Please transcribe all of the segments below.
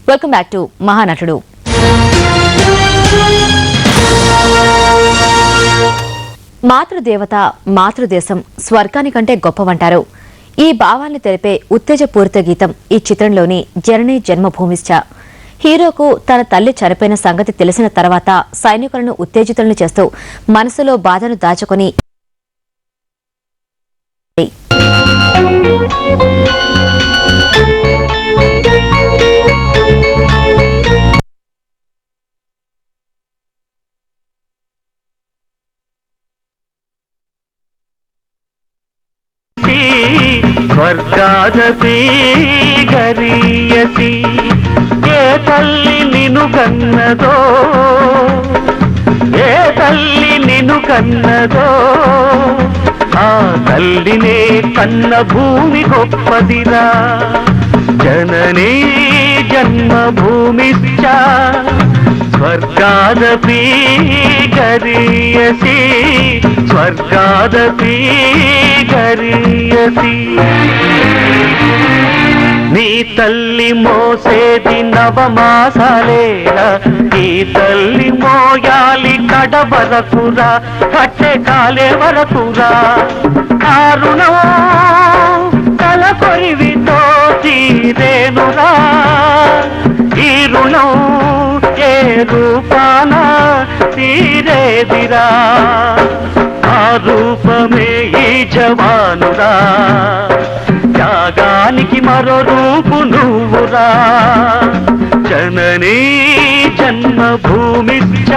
Welcome back to మహానటుడు. మాతృదేవత మాతృదేశం స్వర్గానికంటే గొప్పవంటారు. ఈ భావాన్ని తెలిపే ఉత్తేజపూరిత గీతం ఈ చిత్రంలోని జననీ జన్మభూమిశ్చ. హీరోకు తన తల్లి చనిపోయిన సంగతి తెలిసిన తర్వాత సైనికులను ఉత్తేజితులను చేస్తూ మనసులో బాధను దాచుకొని స్వర్గాదపి గరీయసి ఏ తల్లి నిన్ను కన్నదో, ఏ తల్లి నిన్ను కన్నదో, ఆ తల్లినే కన్న భూమి గొప్పదిరా. జననీ జన్మభూమిశ్చ స్వర్గాదపి గరీయసి, స్వర్గాదపి గరీయసి. నీ తల్లి మోసేది నవమాసాలేరా, నీ తల్లి మోయాలి కడ వరకురా, కట్టె కాలే వరకురా. కారుణం తల కొరివితో తీరేనురా, ఈ రుణం ఏ రూపాన తీరేదిరా. ఆ రూపమే ఈ జవానురా, త్యాగానికి మరో రూపు నువ్వురా. జననీ జన్మభూమిశ్చ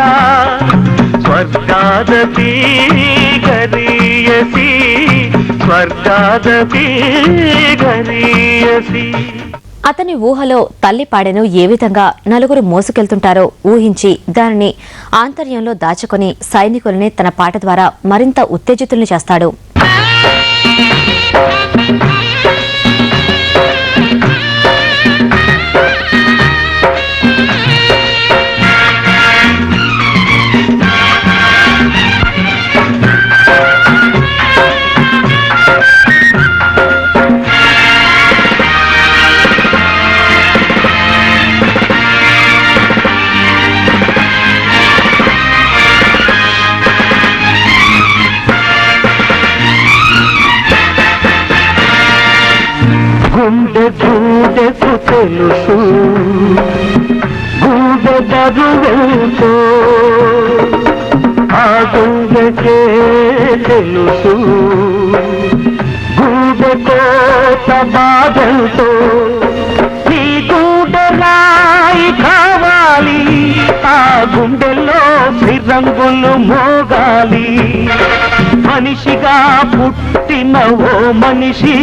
స్వర్గాదపి గరీయసి, స్వర్గాదపి గరీయసి. అతని ఊహలో తల్లి పాడెను ఏ విధంగా నలుగురు మోసుకెళ్తుంటారో ఊహించి దానిని ఆంతర్యంలో దాచుకుని సైనికుల్ని తన పాట ద్వారా మరింత ఉత్తేజితుల్ని చేస్తాడు. గుండె గూడెకు తెలుసు గూడె బరువెంతో, ఆ గుండెకే తెలుసు గూడె కోత బాధంతో. నీ గూడె రాయి కావాలి, ఆ గుండెల్లో త్రిరంగులు మోగాలి. మనిషిగా పుట్టిన ఓ మనిషి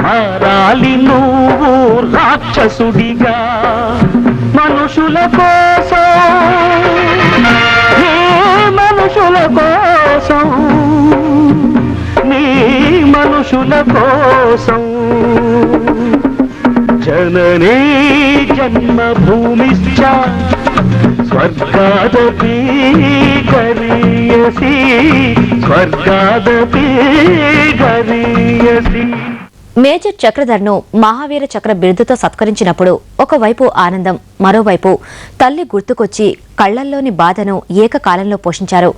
మారాలి నువ్వు రాక్షసుడిగా. మనుషుల కోసం, నీ మనుషుల కోసం, నీ మనుషుల కోసం. జననీ జన్మభూమిశ్చ స్వర్గాదపి గరీయసి, స్వర్గాదపి గరీయసి. మేజర్ చక్రధర్ను మహావీర చక్ర బిరుదుతో సత్కరించినప్పుడు ఒకవైపు ఆనందం, మరోవైపు తల్లి గుర్తుకొచ్చి కళ్లల్లోని బాధను ఏకకాలంలో పోషించారు.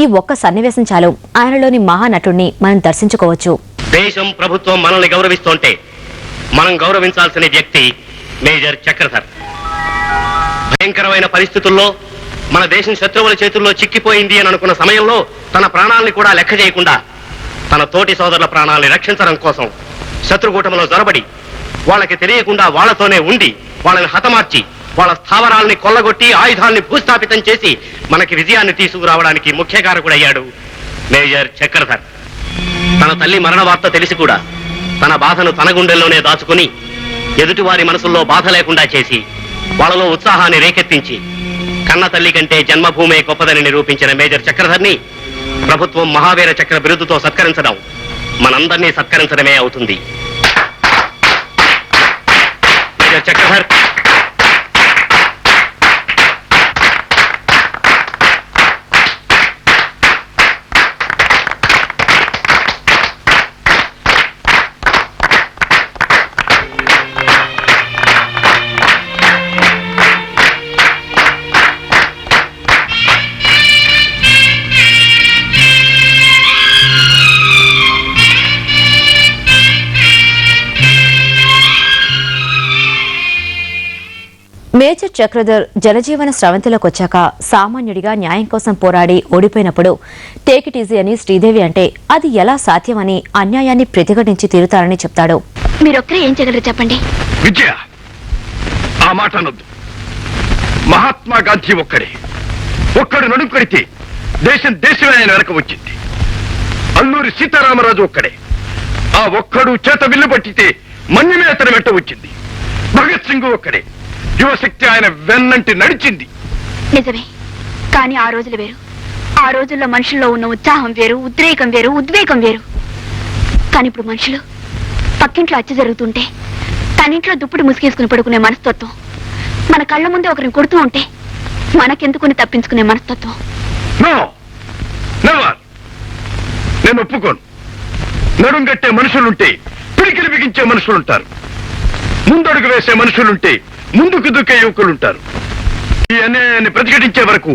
ఈ ఒక్క సన్నివేశం చాలు ఆయనలోని మహానటుణ్ణి మనం దర్శించుకోవచ్చు. దేశం ప్రభుత్వం మనల్ని గౌరవిస్తుంటే మనం గౌరవించాల్సిన వ్యక్తి మేజర్ చక్రధర్. భయంకరమైన పరిస్థితుల్లో మన దేశం శత్రువుల చేతుల్లో చిక్కిపోయింది అని అనుకున్న సమయంలో తన ప్రాణాలని కూడా లెక్క చేయకుండా తన తోటి సోదరుల ప్రాణాలని రక్షించడం కోసం శత్రుకూటంలో జొరబడి వాళ్ళకి తెలియకుండా వాళ్లతోనే ఉండి వాళ్ళని హతమార్చి వాళ్ళ స్థావరాలని కొల్లగొట్టి ఆయుధాలని భూస్థాపితం చేసి మనకి విజయాన్ని తీసుకురావడానికి ముఖ్య కారకుడయ్యాడు మేజర్ చక్రధర్. తన తల్లి మరణ వార్త తెలిసి కూడా తన బాధను తన గుండెల్లోనే దాచుకుని ఎదుటివారి మనసుల్లో బాధ లేకుండా చేసి వాళ్ళలో ఉత్సాహాన్ని రేకెత్తించి కన్న తల్లి కంటే జన్మభూమే గొప్పదని నిరూపించిన మేజర్ చక్రధర్ని ప్రభుత్వం మహావీర చక్ర బిరుదుతో సత్కరించడం మనందరినీ సత్కరించడమే అవుతుంది. మేజర్ చక్రధర్ మేజర్ చక్రధర్ జనజీవన స్రవంతిలోకి వచ్చాక సామాన్యుడిగా న్యాయం కోసం పోరాడి ఓడిపోయినప్పుడు టేక్ ఇట్ ఈజీ అని శ్రీదేవి అంటే అది ఎలా సాధ్యమని అన్యాయాన్ని ప్రతిఘటించి తీరుతారని చెప్తాడు. మీరొక్కరే ఏం చేయగలరు చెప్పండి. విజయ, ఆ మాట అనొద్దు. మహాత్మా గాంధీ ఒక్కడు నడుం కడితే దేశమే ఆయన వెనక వచ్చింది. అల్లూరి సీతారామరాజు ఒక్కడే. ఆ ఒక్కడు చేత విల్లు పట్టితే మన్యమే అతని వెంట వచ్చింది. భగత్ సింగ్ ఒక్కడే. యువశక్తి ఆయన వెన్నంటి నడిచింది. నిజమే, కానీ ఆ రోజులు వేరు. ఆ రోజుల్లో మనుషుల్లో ఉన్న ఉత్సాహం వేరు, ఉద్రేకం వేరు, ఉద్వేగం వేరు. కానీ ఇప్పుడు మనుషులు పక్కింట్లో హత్య జరుగుతుంటే తనింట్లో దుప్పటి ముసుగేసుకుని పడుకునే మనస్తత్వం, మన కళ్ళ ముందే ఒకరిని కొడుతూ ఉంటే మనకెందుకుని తప్పించుకునే మనస్తత్వం. నేను ఒప్పుకోను. నడుం కట్టే మనుషులుంటే పిడికిలి బిగించే మనుషులుంటారు. ముందడుగు వేసే మనుషులుంటే ముందుకు దుక్కే యువకులుంటారు. ఈ అన్యాయాన్ని ప్రతిఘటించే వరకు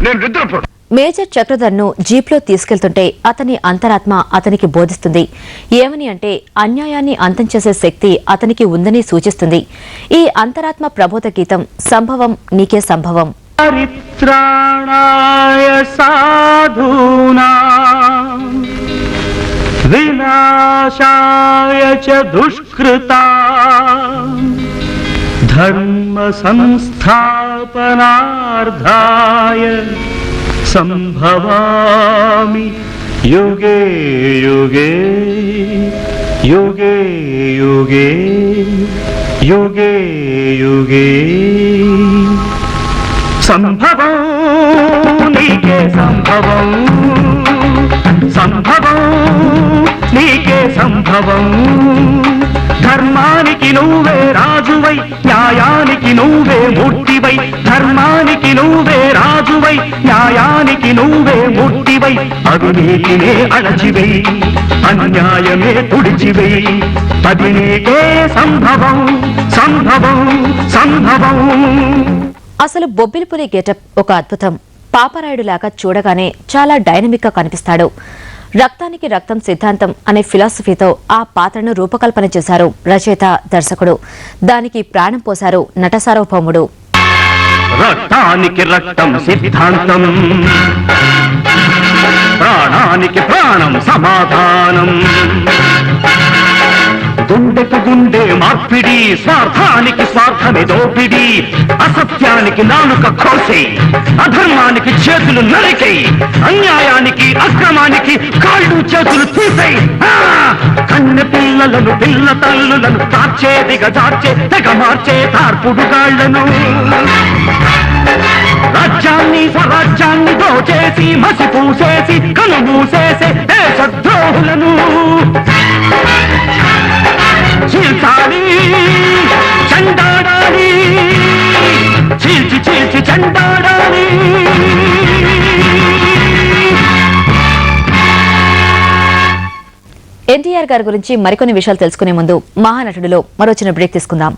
నేను నిద్రపోను. మేజర్ చక్రధర్ను జీప్లో తీసుకెళ్తుంటే అతని అంతరాత్మ అతనికి బోధిస్తుంది. ఏమని అంటే అన్యాయాన్ని అంతం చేసే శక్తి అతనికి ఉందని సూచిస్తుంది. ఈ అంతరాత్మ ప్రబోధ గీతం సంభవం నీకే సంభవం. పరిత్రాణాయ సాధూనాం వినాశాయ చ దుష్కృతాం ధర్మ సంస్థాపనార్థాయ సంభవామి యుగే యుగే యుగే యుగే యుగే యుగే సంభవం నీకే సంభవం, సంభవం నీకే సంభవం. ధర్మానికి నువ్వే రాజువై, న్యాయానికి నువ్వే మూర్తివై. ధర్మానికి నువ్వే రాజువై, న్యాయానికి నువ్వే మూర్తివై. అవినీతినే అణచివై, అన్యాయమే తుడిచివై. అది నీకే సంభవం, సంభవం, సంభవం. అసలు బొబ్బిలిపులి గెటప్ ఒక అద్భుతం. పాపరాయుడులాగా చూడగానే చాలా డైనమిక్ గా కనిపిస్తాడు. రక్తానికి రక్తం సిద్ధాంతం అనే ఫిలాసఫీతో ఆ పాత్రను రూపకల్పన చేశారు రచయిత, దర్శకుడు. దానికి ప్రాణం పోశారు నట సార్వభౌముడు. రక్తానికి రక్తం సిద్ధాంతం, ప్రాణానికి ప్రాణం సమాధానం. గుండెకు గుండె మార్పిడి, స్వార్థానికి స్వార్థమే దోపిడి. అసత్యానికి నాలుక కోసే, అధర్మానికి చేతులు నరికే, అన్యాయానికి అక్రమానికి కాళ్ళు చేతులు తీసే. కన్నె పిల్లలను పిల్ల తల్లులను తార్చే, దిగజార్చే, తెగ మార్చే తార్పుడు గాళ్లను. రాజ్యాన్ని స్వరాజ్యాన్ని దోచేసి మసి పూసేసి కను మూసేసే దేశద్రోహులను చీల్చాలి, చండాడాలి, చీల్చి చీల్చి చండాడాలి. ఎన్టీఆర్ గారి గురించి మరికొన్ని విషయాలు తెలుసుకునే ముందు మహానటుడిలో మరో చిన్న బ్రేక్ తీసుకుందాం.